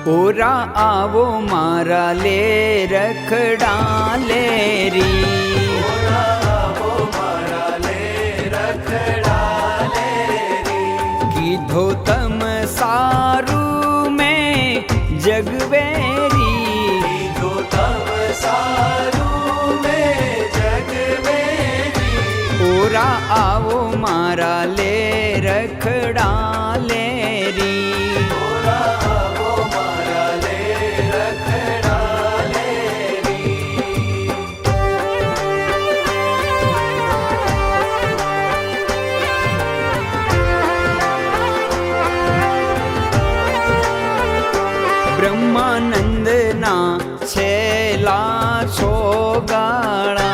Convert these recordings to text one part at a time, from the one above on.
ओरा आवो मारा ले रखड़ा लेरी, कीधो तम सारू में जगवेरी, ओरा आवो मारा ले रखड़ा लेरी, ब्रह्मानंद ना छेला छोगाड़ा,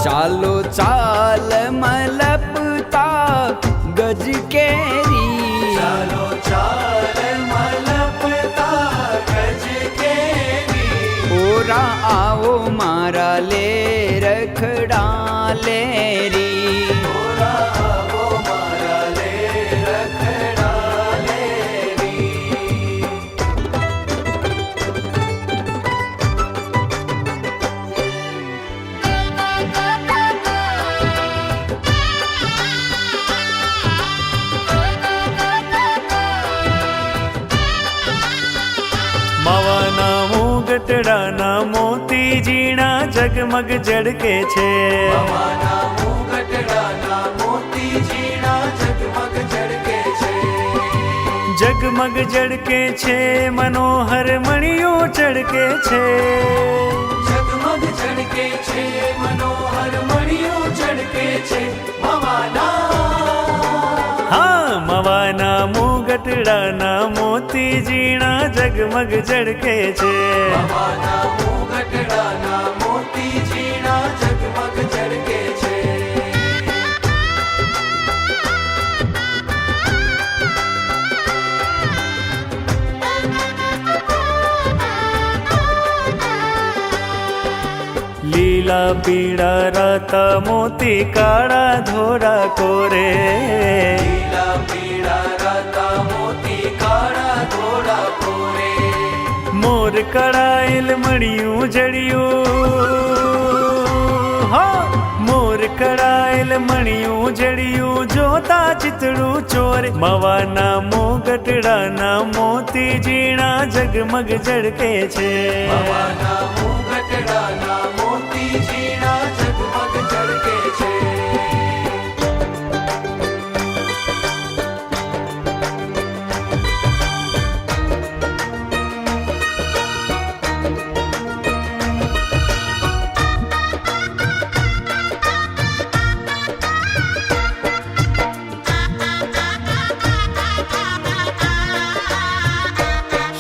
चालो चाल मलपता गज केरी, ओरा आओ मारा ले रखड़ा लेरी, ગટડાના મોતી ઝીણા જગમગ જડકે છે, જગમગ જડકે છે મનોહર મણિયો ચડકે છે, જગમગ ચડકે છે મનોહર મણિયો ચડકે છે, હા મવાના મુગટડાના મોતી ઝીણા જગમગ જડકે છે, ગટડાના મોતી ઝીણા જગમગ ચડકે છે, લીલા પીળા રાતા મોતી કાળા ધોરા કોરે, લીલા પીળા રાતા મોતી કાળા ધોળા કોરે, મોર કળાયેલ મણિયું જડિયું, હા મોર કળાયેલ મણિયું જડિયું જોતા ચિતડું ચોરે, મવાના મોગટડાના મોતી ઝીણા જગમગ જડકે છે, ગટડાના મોતી ઝીણા જગમગ ચડકે છે,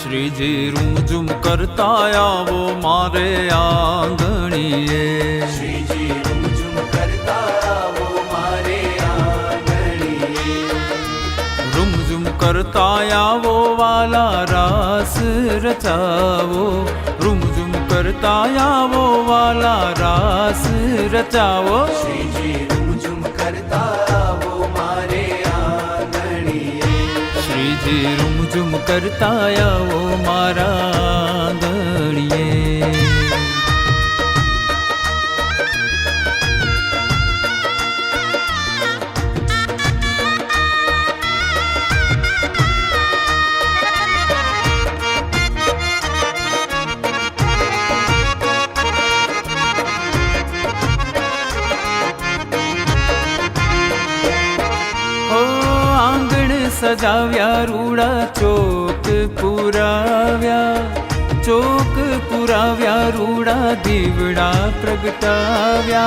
श्रीजी रूजुम करता आवो मारे आंगणिए, श्रीजी रूजुम करता आवो मारे आंगणिए, रूमझुम करता आवो वाला रास रचावो, रूमझुम करता आवो वाला रास रचावो, श्रीजी रूजुम करता आवो मारे आंगणिए, श्रीजी रूमझुम करता आवो मारा आंगणिए। सजाव्या रूड़ा चौक पुराव्या, चौक पुराव्या रूड़ा दीवड़ा प्रगटाव्या,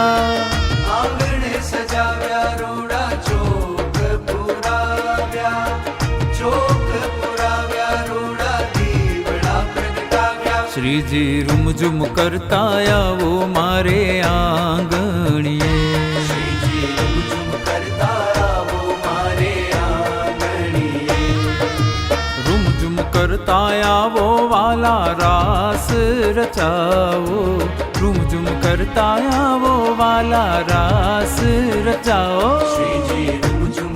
आंगण सजाव्या रूड़ा चौक पुराव्या, चौक पुराव्या रूड़ा दीवड़ा प्रगटाव्या, श्रीजी रूमझुम करता आवो मारे आंगणिए, श्रीजी रूमझुम करता आवो मारे आंगणिए, रूमझुम करता आवो वाला रास रचाओ, रूमझुम करता आवो वाला रास रचाओ, श्रीजी रूमझुम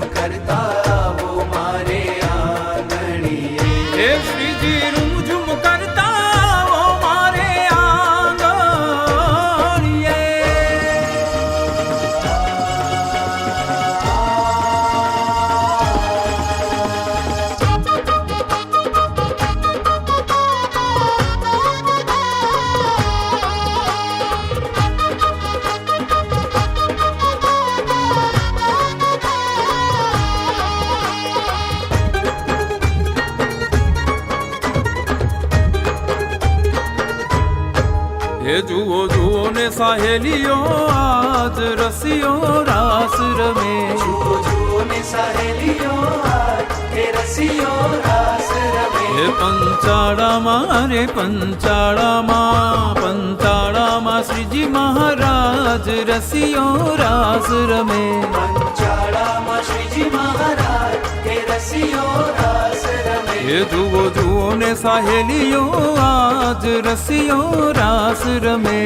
સાહેલીઓ આજ રસિયો રાસ રમે જુઓ જુઓ ને સહેલીઓ આજ કે રસિયો રાસ રમે હે પંચાળામાં રે પંચાળામાં શ્રીજી મહારાજ રસિયો રાસ રમે પંચાળામાં શ્રીજી મહારાજ કે રસિયો રાસ રમે હે જુઓ જુઓ ને સાહેલીઓ આજ રસિયો રાસ રમે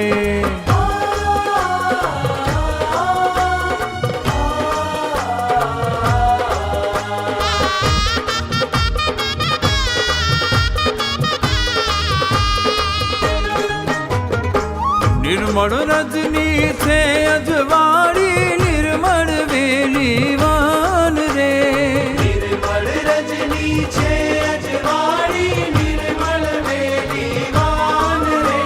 નિર્મળ રજની છે અજવાળી નિર્મળ વેલી વાન રે નિર્મળ રજની છે અજવાળી નિર્મળ વેલી વાન રે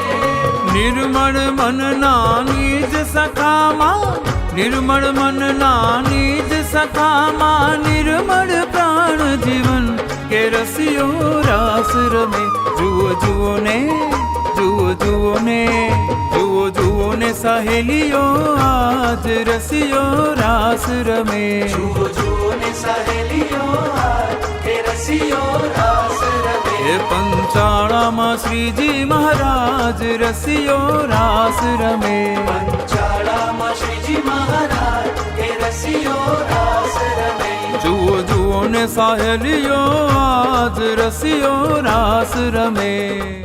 નિર્મળ મનના નિજ સખામાં નિર્મળ મનના નિજ સખામાં નિર્મળ પ્રાણ જીવન કે રસિયો રાસ રમે જુઓ જુઓ ને જુઓ જુઓ ને જુઓ જુઓ ને સહેલીઓ આજ રસિયો રાસ રમે જુઓ જુઓ ને સહેલીઓ આજ કે રસિયો રાસ રમે હે પંચાળામાં શ્રીજી મહારાજ રસિયો રાસ રમે પંચાળામાં શ્રીજી મહારાજ કે રસિયો રાસ રમે જુઓ જુઓ ને સહેલીઓ આજ રસિયો રાસ રમે